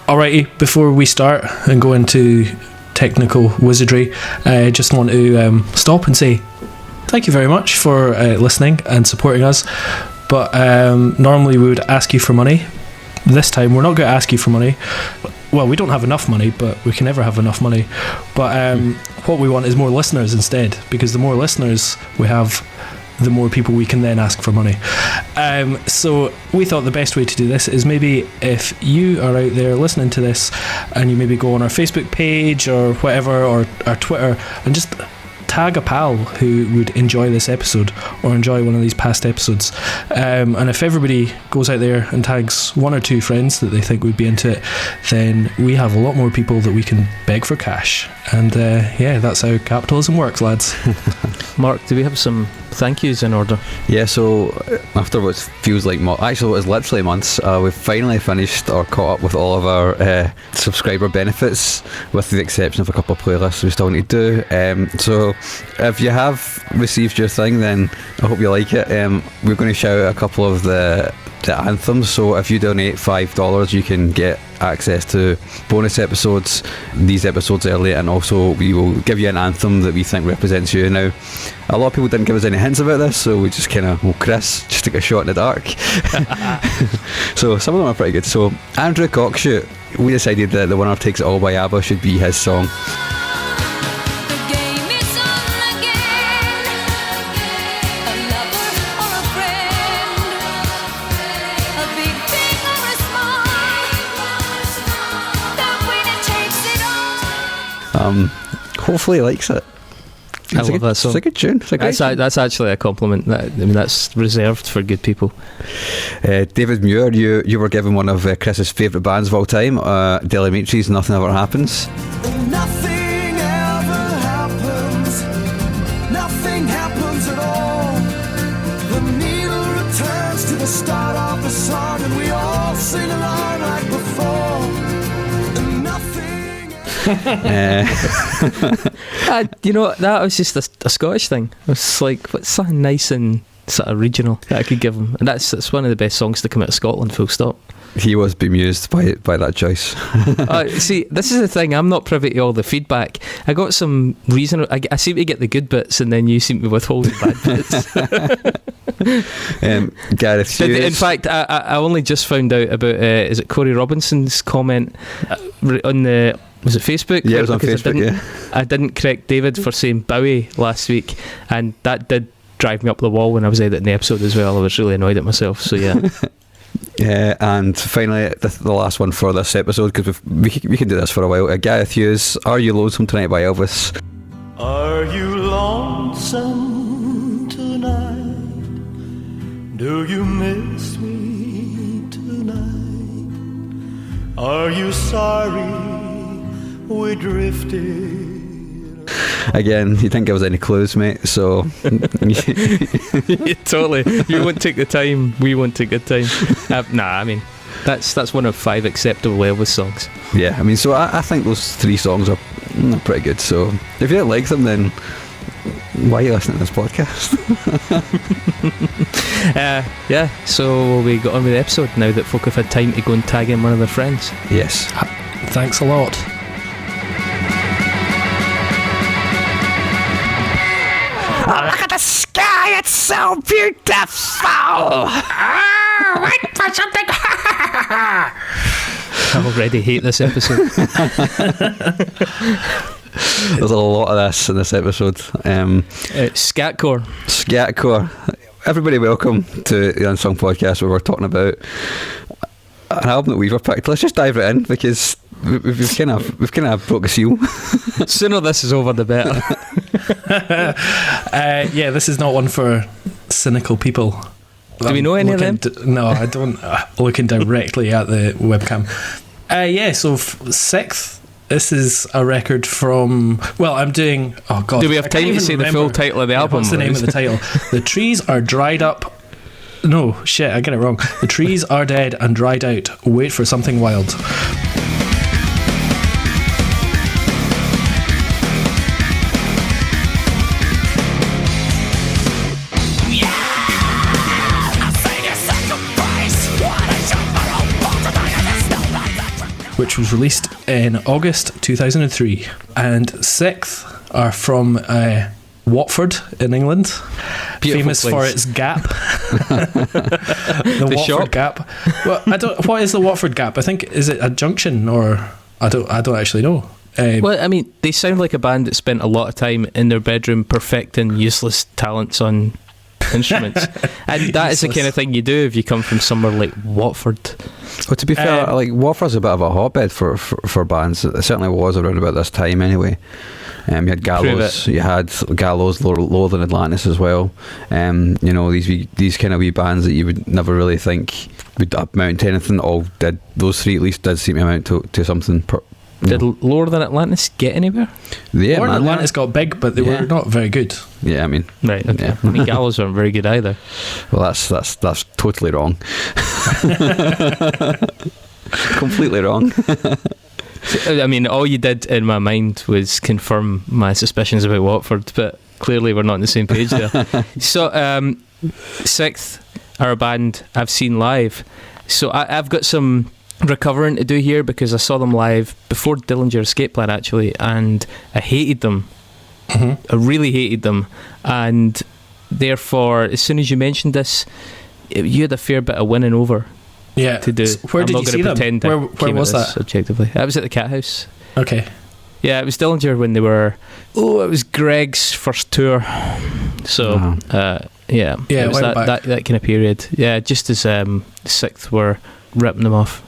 Alrighty, before we start and go into technical wizardry, I just want to stop and say thank you very much for listening and supporting us. But normally we would ask you for money. This time we're not going to ask you for money. Well, we don't have enough money, but we can never have enough money. But what we want is more listeners instead, because the more listeners we have, the more people we can then ask for money. So we thought the best way to do this is maybe if you are out there listening to this and you maybe go on our Facebook page or whatever, or our Twitter, and just tag a pal who would enjoy this episode or enjoy one of these past episodes. And if everybody goes out there and tags one or two friends that they think would be into it, then we have a lot more people that we can beg for cash. And yeah, that's how capitalism works, lads. Mark, do we have some thank yous in order? Yeah, so after what feels like actually what is literally months, we've finally finished or caught up with all of our subscriber benefits, with the exception of a couple of playlists we still need to do. So if you have received your thing, then I hope you like it. We're going to shout out a couple of the anthems. So if you donate $5, you can get access to bonus episodes, these episodes early, and also we will give you an anthem that we think represents you. Now, a lot of people didn't give us any hints about this, so we just kind of, well, Chris just took a shot in the dark. So some of them are pretty good. So Andrew Cockshoot, we decided that The Winner Takes It All by ABBA should be his song. Hopefully he likes it. I love that song. It's a good tune. That's actually a compliment. That's reserved for good people. David Muir, you were given one of Chris's favourite bands of all time, Delimitris, Nothing Ever Happens. Nothing ever happens. Nothing happens at all. The needle returns to the start of the song, and we all sing along like before. And nothing. You know, that was just a Scottish thing. It was like, what's something nice and sort of regional that I could give him, and that's one of the best songs to come out of Scotland, full stop. He was bemused by that choice. See, this is the thing, I'm not privy to all the feedback. I got some reason, I seem to get the good bits, and then you seem to withhold the bad bits. Gareth Hughes. In fact, I only just found out about is it Corey Robinson's comment on the, was it Facebook? Yeah, it was on Facebook. I didn't correct David for saying Bowie last week, and that did drive me up the wall when I was editing the episode as well. I was really annoyed at myself, so yeah. And finally, the last one for this episode, because we can do this for a while. Gareth Hughes, Are You Lonesome Tonight by Elvis. Are you lonesome tonight? Do you miss me tonight? Are you sorry we drifted? Again, you didn't give us any clues, mate, so Yeah, totally. You won't take the time, we won't take the time. I mean, that's one of 5 acceptable Elvis songs. Yeah, I mean, so I think those 3 songs are pretty good. So if you don't like them, then why are you listening to this podcast? Yeah, so we got on with the episode now that folk have had time to go and tag in one of their friends. Yes. Thanks a lot. Oh, look at the sky, it's so beautiful. Wait for something. I already hate this episode. There's a lot of this in this episode. Scatcore. Everybody welcome to the Unsung Podcast, where we're talking about an album that we've picked. Let's just dive right in, because we've kind of broke a seal. Sooner this is over, the better. Yeah, this is not one for cynical people. Do we know any of them? No, I don't. Looking directly at the webcam. Yeah, so SikTh. This is a record from. Well, I'm doing. Oh God! Do we have time to say the full title of the album? What's the name of the title? The trees are dried up. No, shit, I get it wrong. The trees are dead and dried out. Wait for something wild. which was released in August 2003. And SikTh are from Watford in England, Beautiful famous place. for its Gap. the Watford shop? Gap. Well, I don't. What is the Watford Gap? I think, is it a junction, or I don't actually know. Well, I mean, they sound like a band that spent a lot of time in their bedroom perfecting useless talents on instruments, and that is the kind of thing you do if you come from somewhere like Watford. Well, to be fair, like Watford's a bit of a hotbed for bands. It certainly was around about this time anyway. You had Gallows, Lower Than Atlantis as well. You know, these kind of wee bands that you would never really think would amount to anything. All did, those three at least did seem to amount to something. Did Lower Than Atlantis get anywhere? Yeah, Lower Than man. Atlantis got big, but they were not very good. Yeah, I mean, Right, okay. Yeah. I mean, Gallows aren't very good either. well, that's totally wrong. Completely wrong. I mean, all you did in my mind was confirm my suspicions about Watford, but clearly we're not on the same page there. So, SikTh are a band I've seen live. So I've got some recovering to do here, because I saw them live before Dillinger Escape Plan, actually, and I hated them. Mm-hmm. I really hated them, and therefore, as soon as you mentioned this, you had a fair bit of winning over Yeah. to do. Where I'm did not you gonna see them? pretend I Where came at was this that? objectively. I was at the Cat House. Okay. Yeah, it was Dillinger when they were. Oh, it was Greg's first tour. So, yeah, Yeah, it was way that back. kind of period. Yeah, just as SikTh were ripping them off.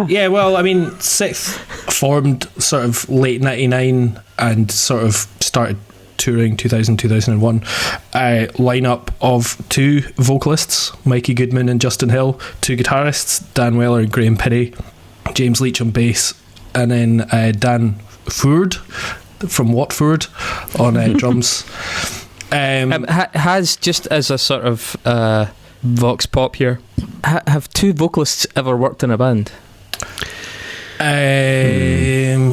Yeah, well, I mean, SikTh formed sort of late 99 and sort of started touring 2000, 2001. Lineup of two vocalists, Mikey Goodman and Justin Hill, two guitarists, Dan Weller and Graham Pinney, James Leach on bass, and then Dan Ford from Watford on drums. Has, just as a sort of vox pop here, have two vocalists ever worked in a band?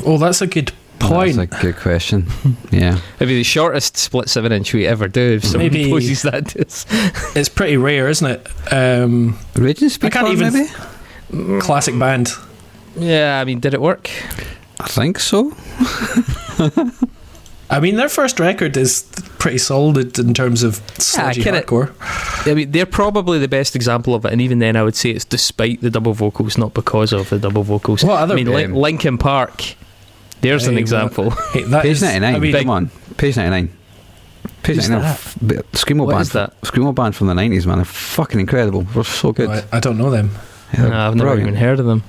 Oh, that's a good point. That's a good question. Yeah. Maybe the shortest split 7-inch we ever do, if someone Maybe. poses that to us. It's pretty rare, isn't it? Raging Speed I can't Form, even- maybe? Classic band. Yeah, I mean, did it work? I think so. I mean, their first record is pretty solid in terms of sludgy kinda- hardcore. I mean, they're probably the best example of it, and even then I would say it's despite the double vocals, not because of the double vocals. What other I mean, Linkin Park, there's an Hey, example. Hey, that Page is- 99, I mean, come on. Page 99. Page Who's 99. Screamo What band. is that? Screamo band from the 90s, man. They're fucking incredible. They're so good. I don't know them. Yeah, they're No, I've never brilliant. even heard of them.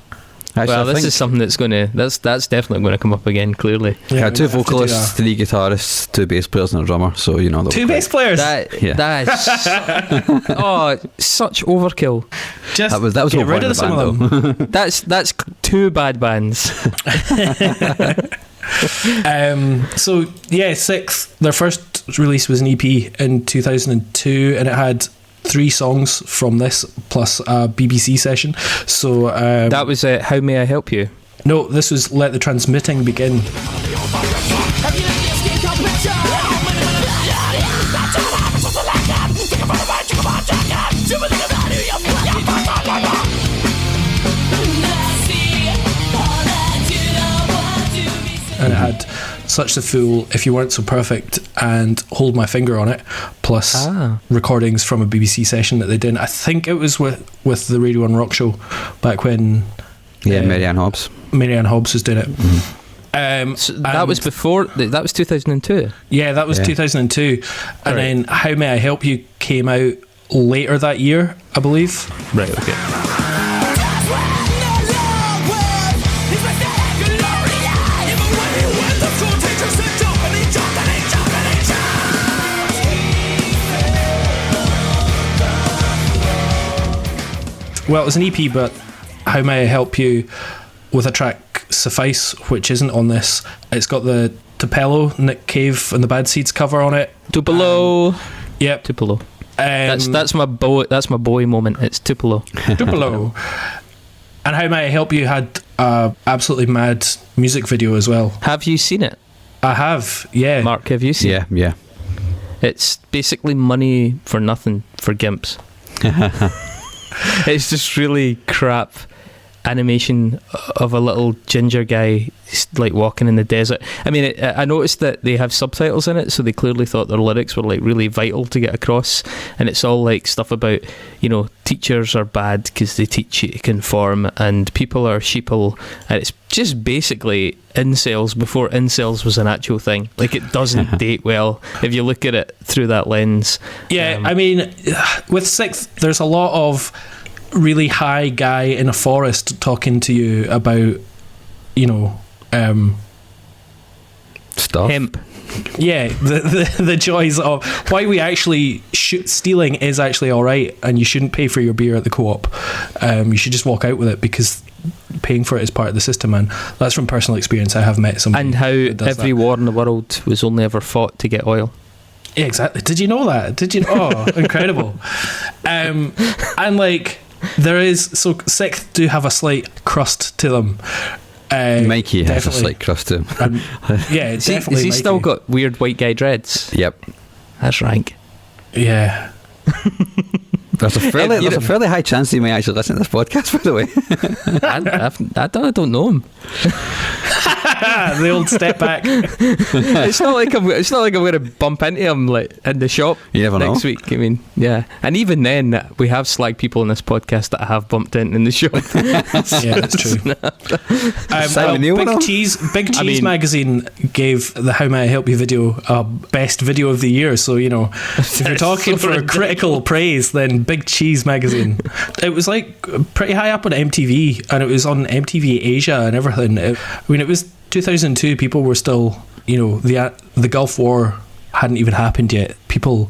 Actually, Well, I this think is something that's going to that's definitely going to come up again. Clearly, yeah, two we have to do vocalists, three guitarists, two bass players, and a drummer. So you know that. Two bass players. Yeah. that is such overkill. Just That was get the rid point of of some the of band, them. That's two bad bands. So yeah, SikTh. Their first release was an EP in 2002, and it had 3 songs from this plus a BBC session. So That was How May I Help You? no, this was Let the Transmitting Begin. And it had Such the Fool, If You Weren't So Perfect, and Hold My Finger on it, plus recordings from a BBC session that they did. I think it was with the Radio 1 Rock Show back when Yeah, Marianne Hobbs. Marianne Hobbs was doing it. So that was before. That was 2002. Yeah, that was Yeah. 2002. And Right. then How May I Help You came out later that year, I believe. Right. Okay. Well, it's an EP, but How May I Help You with a track Suffice, which isn't on this. It's got the Tupelo, Nick Cave and the Bad Seeds cover on it. Tupelo. Yep. Tupelo. That's my Bowie moment. It's Tupelo. Tupelo. And How May I Help You had a absolutely mad music video as well. Have you seen it? I have, yeah. Mark, have you seen it? Yeah. It's basically money for nothing for gimps. It's just really crap animation of a little ginger guy like walking in the desert. I mean, I noticed that they have subtitles in it, so they clearly thought their lyrics were like really vital to get across, and it's all like stuff about, you know, teachers are bad because they teach you to conform, and people are sheeple, and it's just basically incels before incels was an actual thing. Like, it doesn't date well if you look at it through that lens. Yeah, I mean, with SikTh, there's a lot of really high guy in a forest talking to you about, you know, Stuff. hemp. yeah, the joys of why we actually stealing is actually all right, and you shouldn't pay for your beer at the co-op. You should just walk out with it because paying for it is part of the system, and that's from personal experience. I have met somebody, And how that does every that. war in the world was only ever fought to get oil. Yeah, exactly. Did you know that? Did you? Oh, incredible. And like, there is, so SikTh do have a slight crust to them. Mikey has a definitely. slight crust to him. And, yeah, Has he definitely. still Mikey. got weird white guy dreads? Yep. That's rank. Yeah. There's a fairly high chance he may actually listen to this podcast, by the way. I don't know him. The old step back. It's not like I'm going to bump into him like in the shop You never know. next week. I mean, yeah, and even then, we have slagged people in this podcast that I have bumped into in the shop. Yeah, that's true. Simon Neil, Big no? Cheese magazine gave the How May I Help You video a best video of the year. So, you know, if you're talking so for critical praise, then Big Cheese magazine. It was like pretty high up on MTV, and it was on MTV Asia and everything. I mean, it was 2002. People were still, you know, the Gulf War hadn't even happened yet. People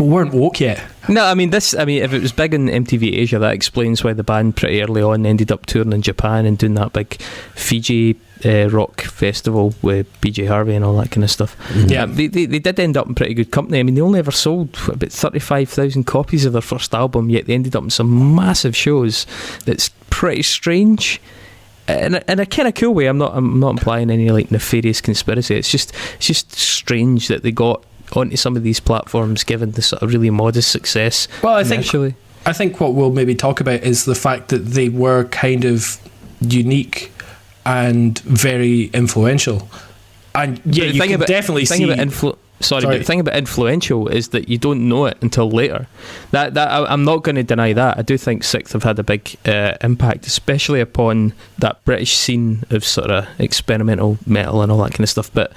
weren't woke yet. No, I mean, if it was big in MTV Asia, that explains why the band pretty early on ended up touring in Japan and doing that big Fiji rock festival with PJ Harvey and all that kind of stuff. Yeah. They did end up in pretty good company. I mean, they only ever sold about 35,000 copies of their first album, yet they ended up in some massive shows. That's pretty strange. In a kind of cool way. I'm not implying any like nefarious conspiracy. It's just strange that they got onto some of these platforms given the sort of really modest success. Well, I think what we'll maybe talk about is the fact that they were kind of unique and very influential. And yeah, you can definitely see. The thing about influential is that you don't know it until later. That I'm not going to deny that. I do think SikTh have had a big impact, especially upon that British scene of sort of experimental metal and all that kind of stuff. But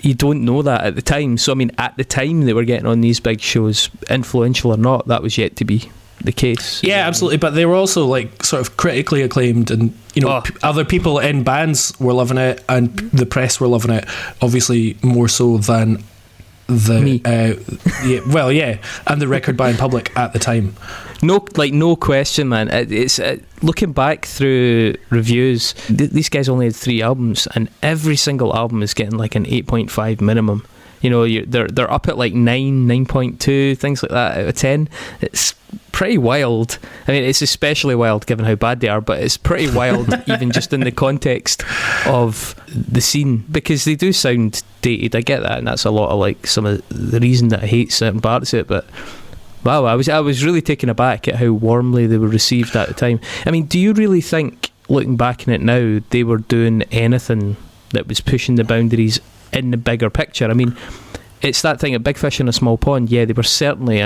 you don't know that at the time. So I mean, at the time they were getting on these big shows, influential or not, that was yet to be the case. Yeah, absolutely. But they were also like sort of critically acclaimed, and you know, other people in bands were loving it, and the press were loving it. Obviously, more so than the and the record buying public at the time. No question, man. It's looking back through reviews. These guys only had 3 albums, and every single album is getting like an 8.5 minimum. You know, they're up at like 9.2, things like that out of 10. It's pretty wild. I mean, it's especially wild given how bad they are, but it's pretty wild even just in the context of the scene, because they do sound dated. I get that, and that's a lot of like some of the reason that I hate certain parts of it. But wow, I was really taken aback at how warmly they were received at the time. I mean, do you really think, looking back on it now, they were doing anything that was pushing the boundaries in the bigger picture? I mean, it's that thing, a big fish in a small pond. Yeah, they were certainly,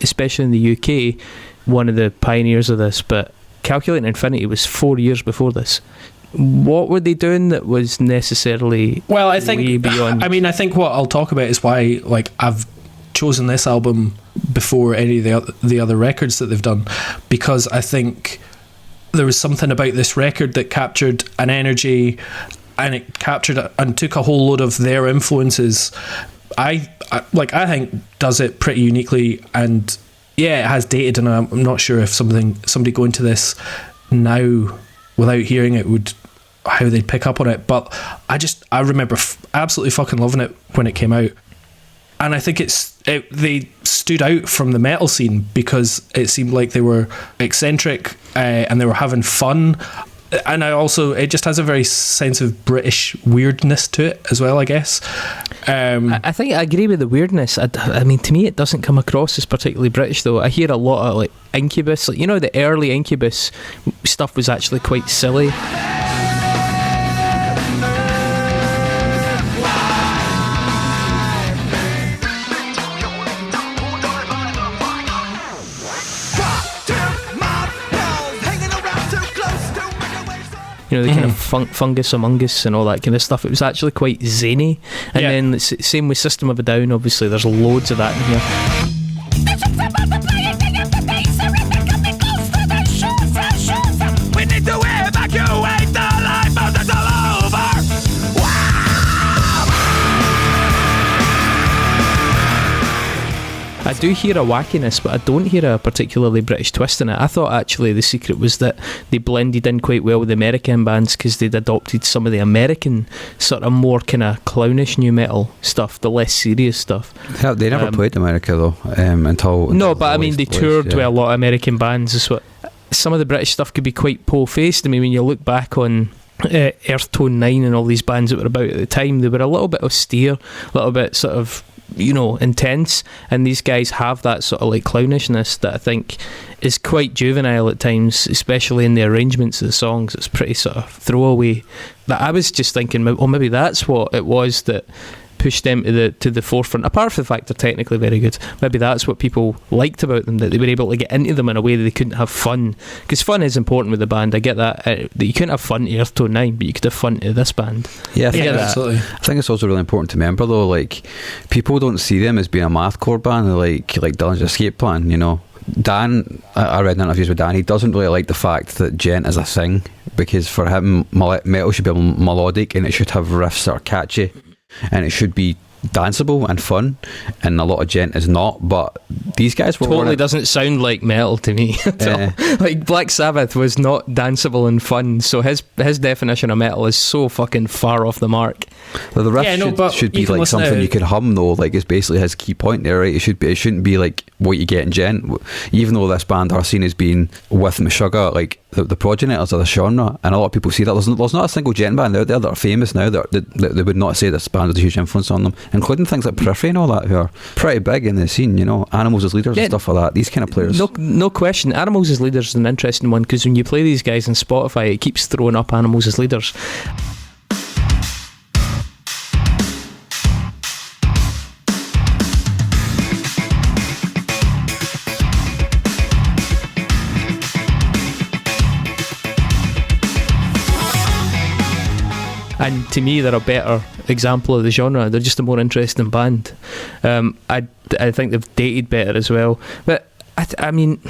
especially in the UK, one of the pioneers of this, but Calculating Infinity was 4 years before this. What were they doing that was necessarily I think way beyond? I mean, I think what I'll talk about is why, like, I've chosen this album before any of the other records that they've done, because I think there was something about this record that captured an energy, and it captured and took a whole load of their influences. I think does it pretty uniquely, and yeah, it has dated, and I'm not sure if somebody going to this now without hearing it would, how they'd pick up on it. But I remember absolutely fucking loving it when it came out, and I think they stood out from the metal scene because it seemed like they were eccentric and they were having fun. And it just has a very sense of British weirdness to it as well, I guess. I think I agree with the weirdness. I mean, to me, it doesn't come across as particularly British, though. I hear a lot of like Incubus, like, you know, the early Incubus stuff was actually quite silly. You know, the kind of Fungus Among Us and all that kind of stuff. It was actually quite zany. And then same with System of a Down, obviously. There's loads of that in here. We need to evacuate the lifeboat that's all over. I do hear a wackiness, but I don't hear a particularly British twist in it. I thought actually the secret was that they blended in quite well with the American bands because they'd adopted some of the American sort of more kind of clownish new metal stuff, the less serious stuff. Yeah, they never played America though until... No, but I mean they toured with a lot of American bands. Is what some of the British stuff could be quite po-faced. I mean, when you look back on Earth Tone 9 and all these bands that were about at the time, they were a little bit austere, a little bit sort of, you know, intense, and these guys have that sort of like clownishness that I think is quite juvenile at times, especially in the arrangements of the songs. It's pretty sort of throwaway. That I was just thinking, well, maybe that's what it was that pushed them to the forefront, apart from the fact they're technically very good. Maybe that's what people liked about them, that they were able to get into them in a way that they couldn't have fun, because fun is important with the band. I get that that you couldn't have fun to Earth Tone 9, but you could have fun to this band. Yeah, I think absolutely. I think it's also really important to remember though, like, people don't see them as being a mathcore band like Dillinger Escape Plan, you know. Dan, I read in interviews with Dan, he doesn't really like the fact that djent is a thing, because for him metal should be melodic and it should have riffs that are catchy and it should be danceable and fun, and a lot of djent is not. But these guys were totally doesn't sound like metal to me at all. Like Black Sabbath was not danceable and fun, so his definition of metal is so fucking far off the mark. Well, the riff should be like something you can hum though, like it's basically his key point there, right? It shouldn't be like what you get in djent, even though this band are seen as being with Meshuggah like the progenitors of the genre, and a lot of people see that. There's not a single djent band out there that are famous now that they would not say this band has a huge influence on them, including things like Periphery and all that, who are pretty big in the scene, you know, Animals as Leaders and stuff like that, these kind of players. No question, Animals as Leaders is an interesting one, because when you play these guys on Spotify, it keeps throwing up Animals as Leaders. And to me, they're a better example of the genre. They're just a more interesting band. I think they've dated better as well. But I mean,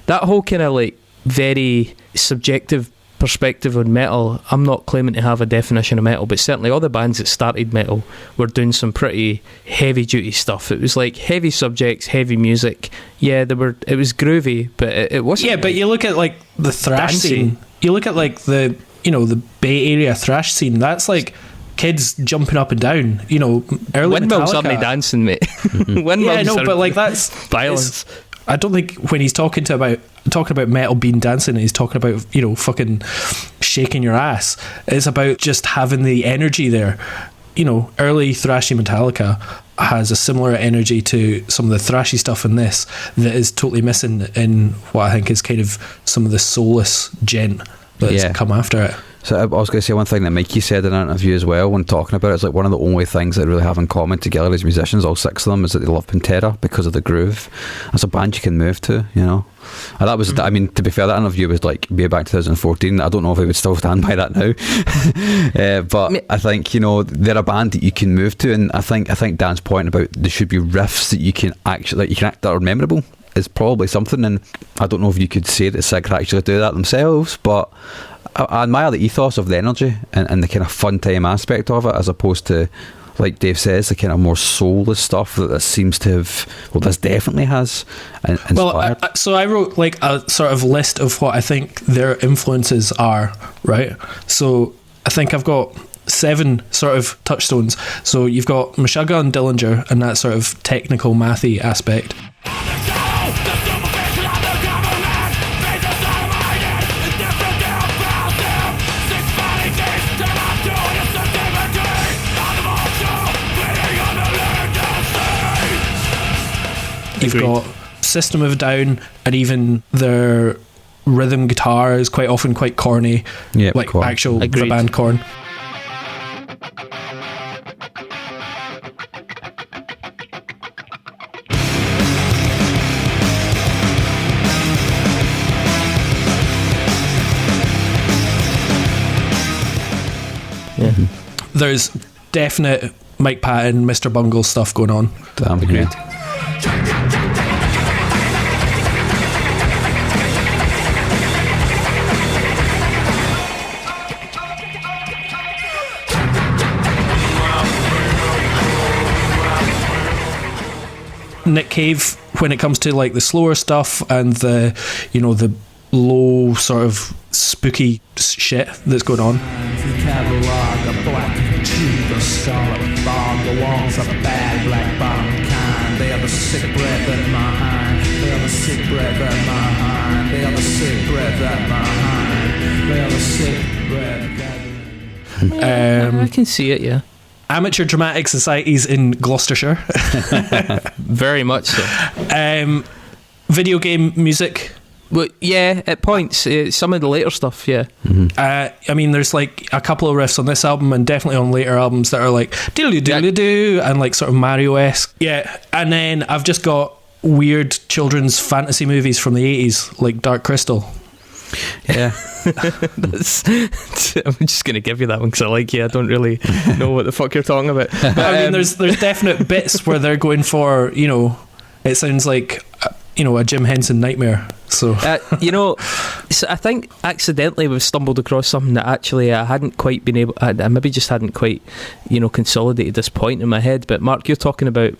that whole kind of like very subjective perspective on metal, I'm not claiming to have a definition of metal, but certainly all the bands that started metal were doing some pretty heavy duty stuff. It was like heavy subjects, heavy music. Yeah, it was groovy, but it wasn't. Yeah, but you look at like the thrash scene. You look at like the Bay Area thrash scene. That's like kids jumping up and down. You know, early Windmills Metallica. Are me dancing, mate. Windmills. Yeah, no, but like that's violence. I don't think when he's talking about metal being dancing, he's talking about, you know, fucking shaking your ass. It's about just having the energy there. You know, early thrashy Metallica has a similar energy to some of the thrashy stuff in this that is totally missing in what I think is kind of some of the soulless djent that's come after it. So I was going to say one thing that Mikey said in an interview as well when talking about it. It's like one of the only things that really have in common together as musicians, all six of them, is that they love Pantera because of the groove. That's a band you can move to, you know. And that was, I mean, to be fair, that interview was like way back 2014. I don't know if I would still stand by that now. But I think, you know, they're a band that you can move to, and I think Dan's point about there should be riffs that you can actually, that are memorable, is probably something. And I don't know if you could say that SikTh actually do that themselves, but I admire the ethos of the energy and the kind of fun time aspect of it, as opposed to, like Dave says, the kind of more soulless stuff that this seems to have, well, this definitely has inspired. Well, so I wrote like a sort of list of what I think their influences are, right? So I think I've got 7 sort of touchstones. So you've got Meshuggah and Dillinger and that sort of technical mathy aspect. You've got System of a Down, and even their rhythm guitar is quite often quite corny, like Korn. actual Agreed. the band Korn. Yeah. There's definite Mike Patton, Mr. Bungle stuff going on. Damn, Agreed. Nick Cave, when it comes to like the slower stuff and the, you know, the low sort of spooky shit that's going on. The catalog, a black tube, a scarlet fog, the walls are bad, black bottom kind. They are the sick breath in my hind. They are the sick breath in my hind. They are the sick breath in my hind. They are the sick breath. I can see it, yeah. Amateur dramatic societies in Gloucestershire. Very much so. Video game music. Well, yeah, at points. Some of the later stuff, yeah. I mean, there's like a couple of riffs on this album and definitely on later albums that are like diddly diddly doo and like sort of Mario-esque. Yeah, and then I've just got weird children's fantasy movies from the 80s, like Dark Crystal. Yeah. I'm just going to give you that one because I like you. I don't really know what the fuck you're talking about. But, I mean, there's definite bits where they're going for, you know, it sounds like, you know, a Jim Henson nightmare. So you know, so I think accidentally we've stumbled across something that actually I hadn't quite been able, I maybe just hadn't quite, you know, consolidated this point in my head. But Mark, you're talking about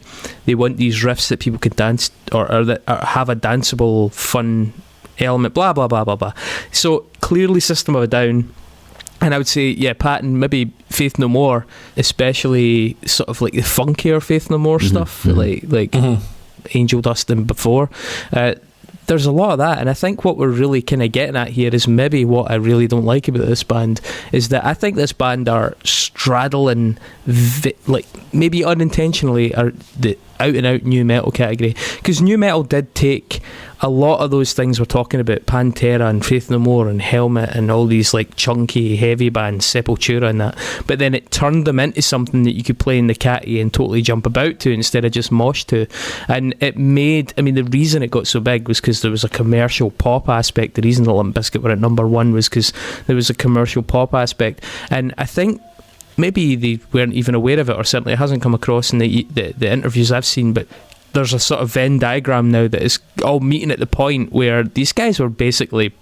they want these riffs that people can dance or that have a danceable, fun element, blah blah blah blah blah. So clearly System of a Down, and I would say, yeah, Patton, maybe Faith No More, especially sort of like the funkier Faith No More stuff, like Angel Dust and before. There's a lot of that, and I think what we're really kind of getting at here is maybe what I really don't like about this band is that I think this band are straddling, like maybe unintentionally, are the out and out new metal category, because new metal did take a lot of those things we're talking about, Pantera and Faith No More and Helmet and all these like chunky heavy bands, Sepultura and that, but then it turned them into something that you could play in the catty and totally jump about to instead of just mosh to. And it made, I mean, the reason it got so big was because there was a commercial pop aspect. The reason the Limp Bizkit were at number one was because there was a commercial pop aspect, and I think maybe they weren't even aware of it, or certainly it hasn't come across in the interviews I've seen, but there's a sort of Venn diagram now that is all meeting at the point where these guys were basically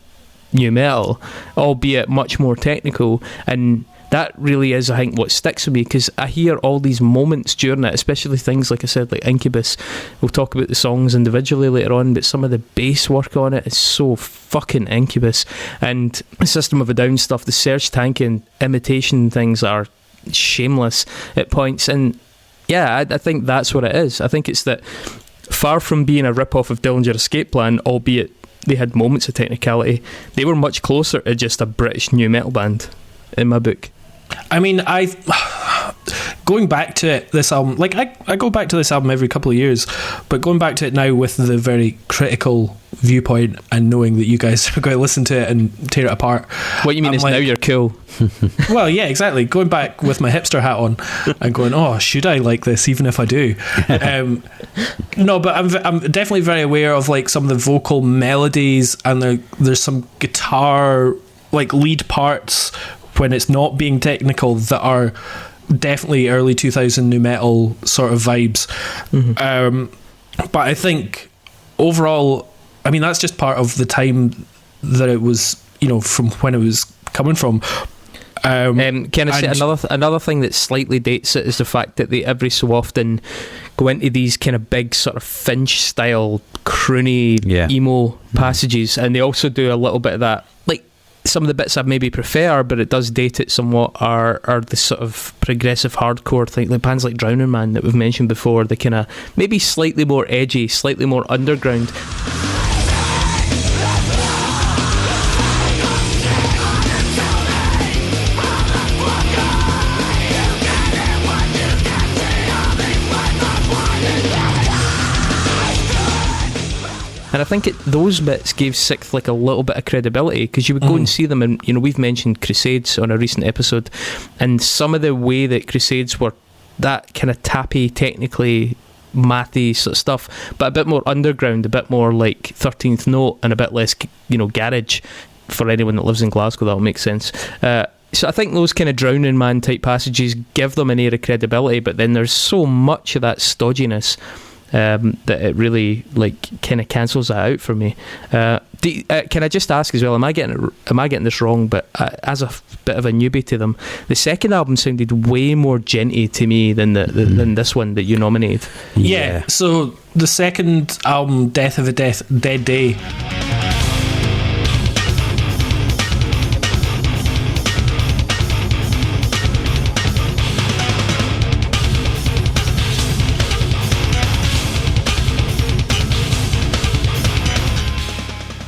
new metal, albeit much more technical, and that really is, I think, what sticks with me, because I hear all these moments during it, especially things like I said, like Incubus. We'll talk about the songs individually later on, but some of the bass work on it is so fucking Incubus. And the System of a Down stuff, the Serge Tankian imitation things are shameless at points, and yeah, I think that's what it is. I think it's that, far from being a rip-off of Dillinger Escape Plan, albeit they had moments of technicality, they were much closer to just a British new metal band in my book. I mean, going back to it, this album, like I go back to this album every couple of years, but going back to it now with the very critical viewpoint and knowing that you guys are going to listen to it and tear it apart. What you mean is, like, now you're cool. Well, yeah, exactly. Going back with my hipster hat on and going, oh, should I like this even if I do? No, but I'm definitely very aware of like some of the vocal melodies, and there's some guitar like lead parts when it's not being technical that are definitely early 2000 new metal sort of vibes. But I think overall, I mean, that's just part of the time that it was, you know, from when it was coming from. Can I say another thing that slightly dates it is the fact that they every so often go into these kind of big sort of Finch style croony emo passages, and they also do a little bit of that. Like some of the bits I maybe prefer, but it does date it somewhat, are the sort of progressive hardcore thing, like bands like Drowning Man that we've mentioned before, the kind of maybe slightly more edgy, slightly more underground. And I think those bits gave SikTh like a little bit of credibility, because you would go and see them, and we've mentioned Crusades on a recent episode, and some of the way that Crusades were that kind of tappy, technically mathy sort of stuff, but a bit more underground, a bit more like 13th Note, and a bit less, garage. For anyone that lives in Glasgow, that'll make sense. So I think those kind of Drowning Man type passages give them an air of credibility, but then there's so much of that stodginess that it really kind of cancels that out for me. Can I just ask as well, am I getting this wrong? But as a bit of a newbie to them, the second album sounded way more djenty to me than than this one that you nominated. Yeah. So the second album, Death of a Dead Day,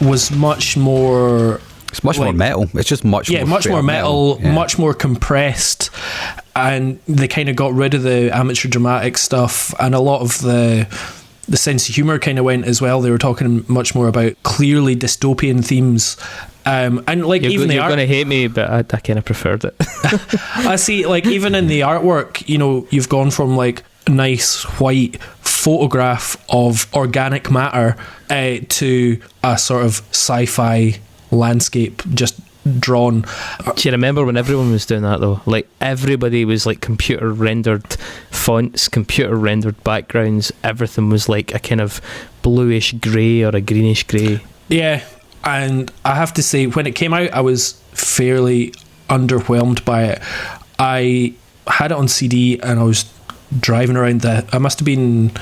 was much more... It's much more metal. It's just much more... Yeah, much more metal, Yeah. much more compressed, and they kind of got rid of the amateur dramatic stuff, and a lot of the sense of humour kind of went as well. They were talking much more about clearly dystopian themes. And like you're even the you're going to hate me, but I kind of preferred it. I see, like even in the artwork, you've gone from like nice white photograph of organic matter to a sort of sci-fi landscape just drawn. Do you remember when everyone was doing that though? Like everybody was like computer rendered fonts, computer rendered backgrounds, everything was like a kind of bluish grey or a greenish grey. Yeah, and I have to say, when it came out, I was fairly underwhelmed by it. I had it on CD and I was driving around it must have been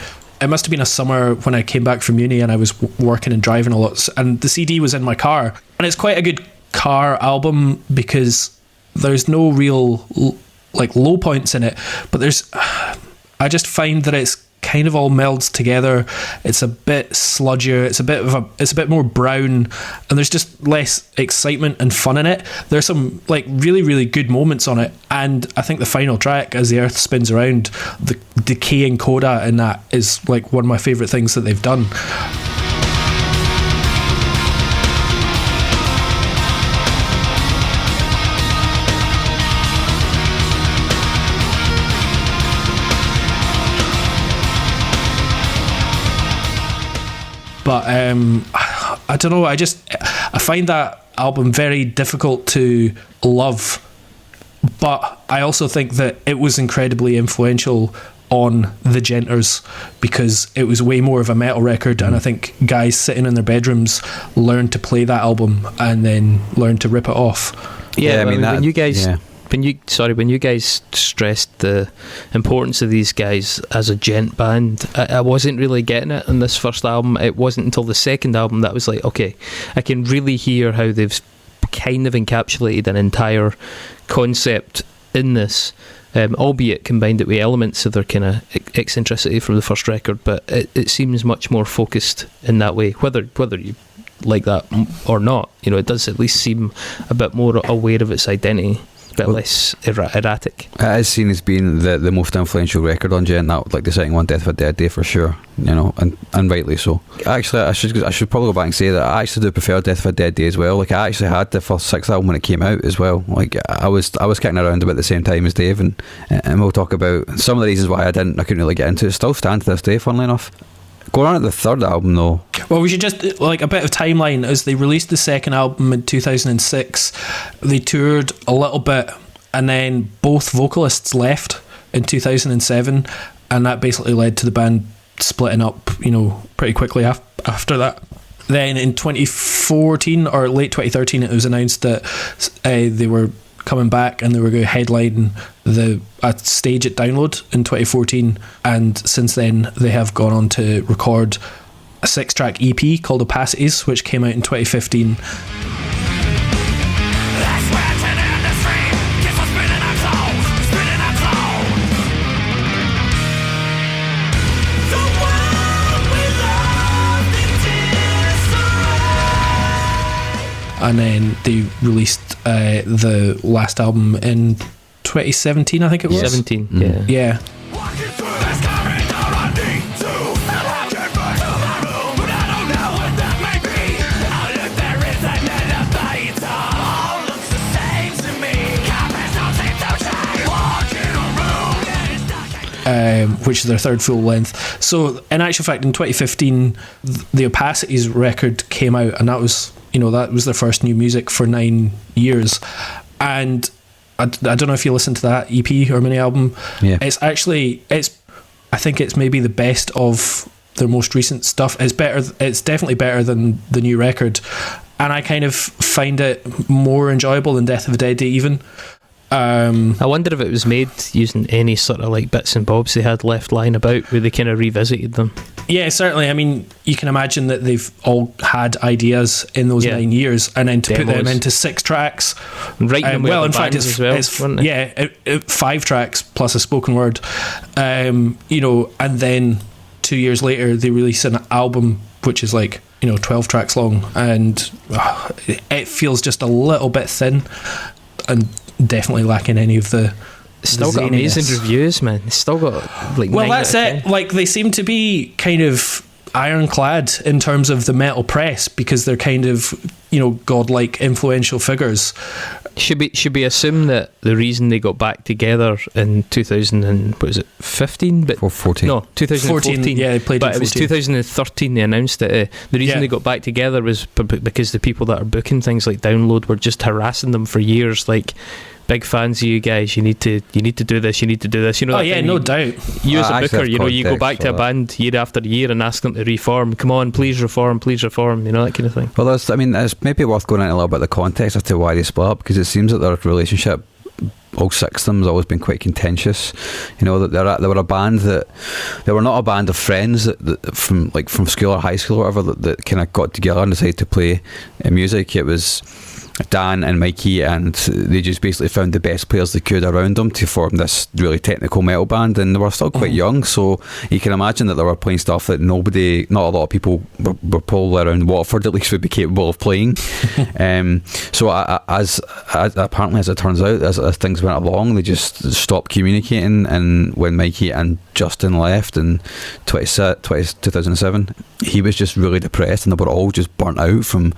a summer when I came back from uni, and I was working and driving a lot, and the CD was in my car, and it's quite a good car album because there's no real like low points in it, but I just find that it's kind of all melds together. It's a bit sludgier, it's a bit more brown, and there's just less excitement and fun in it. There's some like really, really good moments on it, and I think the final track, As the Earth Spins Around, the decaying coda in that is like one of my favourite things that they've done. But I don't know, I find that album very difficult to love, but I also think that it was incredibly influential on the Djenters because it was way more of a metal record, and I think guys sitting in their bedrooms learned to play that album and then learned to rip it off. Yeah, I mean when you guys... Yeah. When you guys stressed the importance of these guys as a djent band, I wasn't really getting it on this first album. It wasn't until the second album that I was like, okay, I can really hear how they've kind of encapsulated an entire concept in this, albeit combined it with elements of their kind of eccentricity from the first record, but it seems much more focused in that way, whether you like that or not. It does at least seem a bit more aware of its identity. Bit less erratic. It is seen as being the most influential record on djent, that like the second one, Death of a Dead Day, for sure, and rightly so. Actually, I should probably go back and say that I actually do prefer Death of a Dead Day as well. Like I actually had the first SikTh album when it came out as well. Like I was kicking around about the same time as Dave, and we'll talk about some of the reasons why I couldn't really get into it. Still stand to this day, funnily enough. Going on at the third album though. Well, we should just like a bit of timeline. As they released the second album in 2006, they toured a little bit, and then both vocalists left in 2007, and that basically led to the band splitting up, pretty quickly after that. Then in 2014 or late 2013, it was announced that they were coming back and they were going to headline a stage at Download in 2014, and since then they have gone on to record a 6-track EP called Surpasses, which came out in 2015. And then they released the last album in 2017, I think it was. 17, yeah. which is their third full length. So in actual fact, in 2015, the Opacities record came out, and that was their first new music for 9 years. And I don't know if you listened to that EP or mini album. Yeah. I think it's maybe the best of their most recent stuff. It's definitely better than the new record, and I kind of find it more enjoyable than Death of a Dead Day even. I wonder if it was made using any sort of like bits and bobs they had left lying about, where they kind of revisited them. Yeah, certainly. I mean, you can imagine that they've all had ideas in those 9 years, and then to put them into 6 tracks. Right. Well, in fact, it's 5 tracks plus a spoken word. And then 2 years later, they release an album which is like 12 tracks long, and it feels just a little bit thin, and definitely lacking any of the. Still got amazing reviews, man. It's still got like. Well, that's it. Like, they seem to be kind of ironclad in terms of the metal press, because they're kind of godlike influential figures. Should we assume that the reason they got back together in 2015? But 14. No, 2014. Yeah, they played. But it was 2013 they announced it. The reason they got back together was because the people that are booking things like Download were just harassing them for years, like, big fans of you guys, you need to do this, you need to do this. Oh yeah, no doubt. You as a booker, you go back to a band year after year and ask them to reform. Come on, please reform, that kind of thing. Well, it's maybe worth going into a little bit of the context as to why they split up, because it seems that their relationship, all 6 of them, has always been quite contentious. That they were a band they were not a band of friends that from school or high school or whatever that kind of got together and decided to play music. It was Dan and Mikey, and they just basically found the best players they could around them to form this really technical metal band, and they were still quite young, so you can imagine that they were playing stuff that not a lot of people were probably around Watford at least would be capable of playing. So as apparently, as it turns out, as things went along, they just stopped communicating, and when Mikey and Justin left in 2007, he was just really depressed, and they were all just burnt out from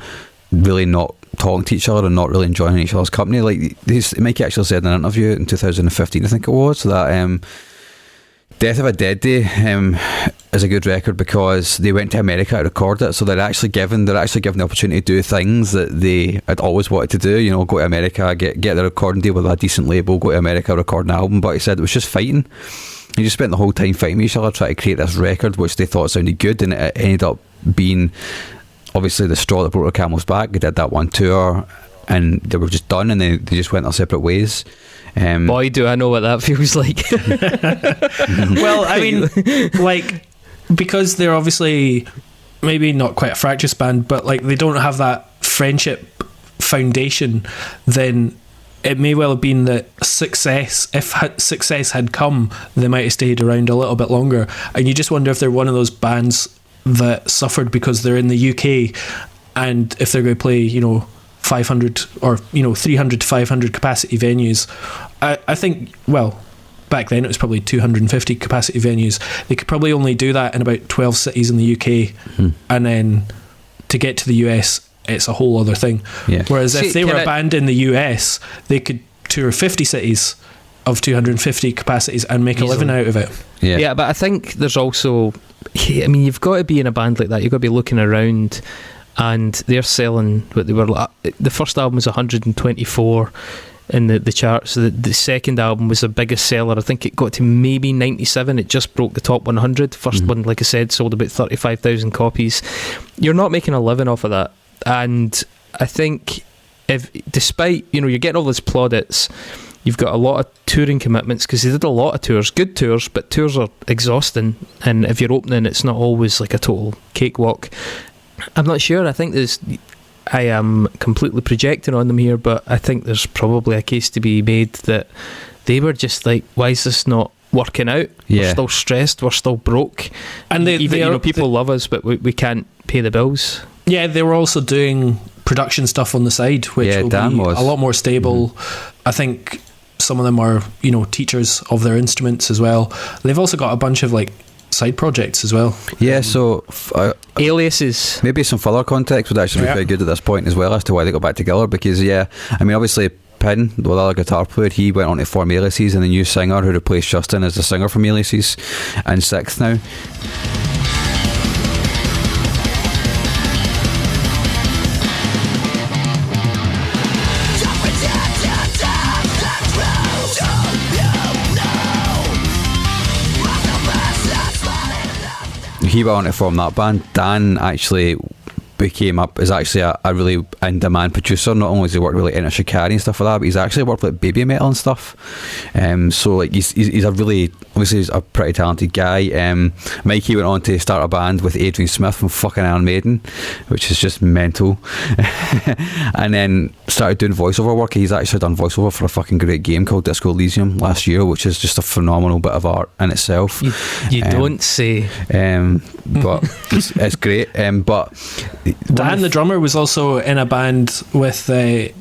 really not talking to each other and not really enjoying each other's company. Like Mikey actually said in an interview in 2015, I think it was, that Death of a Dead Day is a good record because they went to America to record it, so they're actually given the opportunity to do things that they had always wanted to do. Go to America, get the recording deal with a decent label, go to America, record an album. But he said it was just fighting. He just spent the whole time fighting with each other, trying to create this record which they thought sounded good, and it ended up being obviously the straw that broke the camel's back. They did that one tour and they were just done, and they just went their separate ways. Boy, do I know what that feels like. Well, I mean, like, because they're obviously maybe not quite a fractious band, but like they don't have that friendship foundation, then it may well have been that success had come, they might have stayed around a little bit longer. And you just wonder if they're one of those bands that suffered because they're in the UK, and if they're going to play 500 or 300 to 500 capacity venues, I think, well, back then it was probably 250 capacity venues. They could probably only do that in about 12 cities in the UK, and then to get to the US, it's a whole other thing. Whereas if they were a band in the US, they could tour 50 cities of 250 capacities and make a living out of it. Yeah, but I think there's also, I mean, you've got to be in a band like that, you've got to be looking around, and they're selling what they were. The first album was 124 in the charts. The second album was the biggest seller. I think it got to maybe 97. It just broke the top 100. First one, like I said, sold about 35,000 copies. You're not making a living off of that, and I think if, despite you're getting all these plaudits, you've got a lot of touring commitments, because they did a lot of tours, good tours, but tours are exhausting, and if you're opening, it's not always like a total cakewalk. I'm not sure. I think I am completely projecting on them here, but I think there's probably a case to be made that they were just like, why is this not working out? We're still stressed, we're still broke, and people love us, but we can't pay the bills. Yeah, they were also doing production stuff on the side, which will be a lot more stable. I think some of them are teachers of their instruments as well. They've also got a bunch of like side projects as well. Yeah, so Aliases. maybe some further context would actually be very good at this point as well as to why they got back together, because obviously Pin, the other guitar player, he went on to form Aliases, and the new singer who replaced Justin as the singer from Aliases and SikTh now. He went on to form that band. Dan actually is actually a really in-demand producer. Not only has he worked with like Enter Shikari and stuff like that, but he's actually worked with baby metal and stuff. So like he's a really, obviously he's a pretty talented guy. Mikey went on to start a band with Adrian Smith from fucking Iron Maiden, which is just mental. And then started doing voiceover work. He's actually done voiceover for a fucking great game called Disco Elysium last year, which is just a phenomenal bit of art in itself. You don't say. But it's great. But Dan, the drummer, was also in a band with